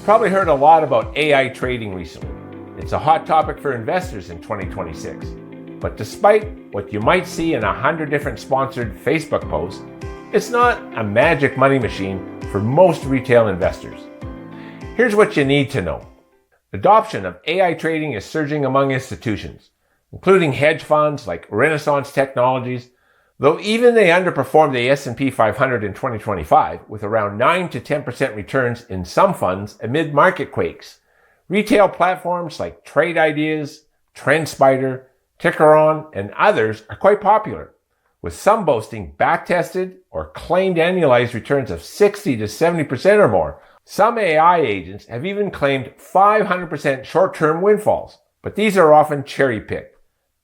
probably heard a lot about AI trading recently. It's a hot topic for investors in 2026. But despite what you might see in 100 different sponsored Facebook posts, it's not a magic money machine for most retail investors. Here's what you need to know. Adoption of AI trading is surging among institutions, including hedge funds like Renaissance Technologies, though even they underperformed the S&P 500 in 2025 with around 9 to 10% returns in some funds amid market quakes. Retail platforms like Trade Ideas, TrendSpider, Tickeron, and others are quite popular, with some boasting back-tested or claimed annualized returns of 60 to 70% or more. Some AI agents have even claimed 500% short-term windfalls, but these are often cherry-picked,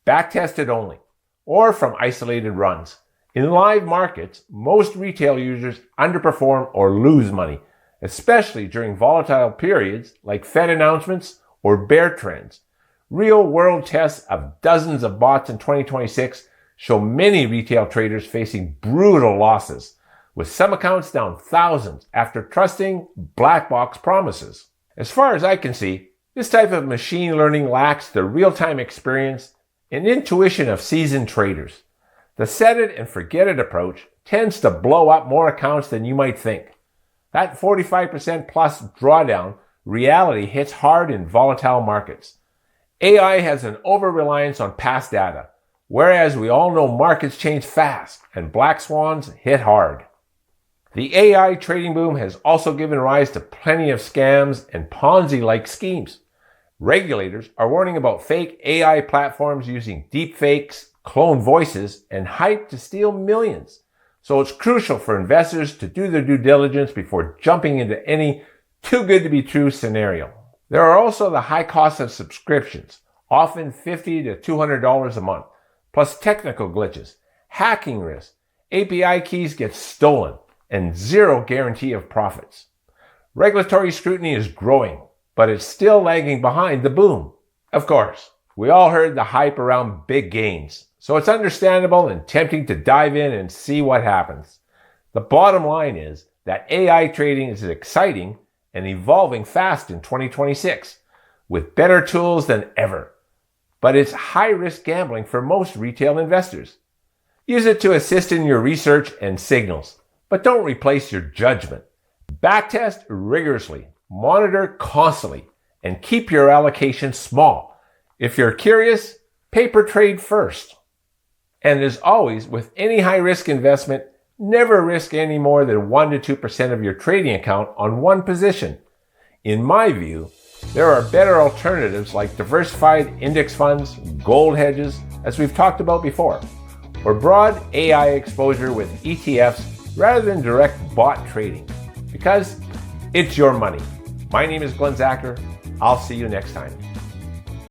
back-tested only, or from isolated runs. In live markets, most retail users underperform or lose money, especially during volatile periods like Fed announcements or bear trends. Real-world tests of dozens of bots in 2026 show many retail traders facing brutal losses, with some accounts down thousands after trusting black box promises. As far as I can see, this type of machine learning lacks the real-time experience and intuition of seasoned traders. The set it and forget it approach tends to blow up more accounts than you might think. That 45% plus drawdown reality hits hard in volatile markets. AI has an over-reliance on past data, whereas we all know markets change fast and black swans hit hard. The AI trading boom has also given rise to plenty of scams and Ponzi-like schemes. Regulators are warning about fake AI platforms using deepfakes, cloned voices, and hype to steal millions. So it's crucial for investors to do their due diligence before jumping into any too good to be true scenario. There are also the high cost of subscriptions, often $50 to $200 a month, plus technical glitches, hacking risk, API keys get stolen, and zero guarantee of profits. Regulatory scrutiny is growing, but it's still lagging behind the boom. Of course, we all heard the hype around big gains, so it's understandable and tempting to dive in and see what happens. The bottom line is that AI trading is exciting and evolving fast in 2026, with better tools than ever. But it's high-risk gambling for most retail investors. Use it to assist in your research and signals, but don't replace your judgment. Backtest rigorously, monitor constantly, and keep your allocation small. If you're curious, paper trade first. And as always, with any high-risk investment, never risk any more than 1 to 2% of your trading account on one position. In my view, there are better alternatives like diversified index funds, gold hedges, as we've talked about before, or broad AI exposure with ETFs rather than direct bot trading, because it's your money. My name is Glenn Zacher. I'll see you next time.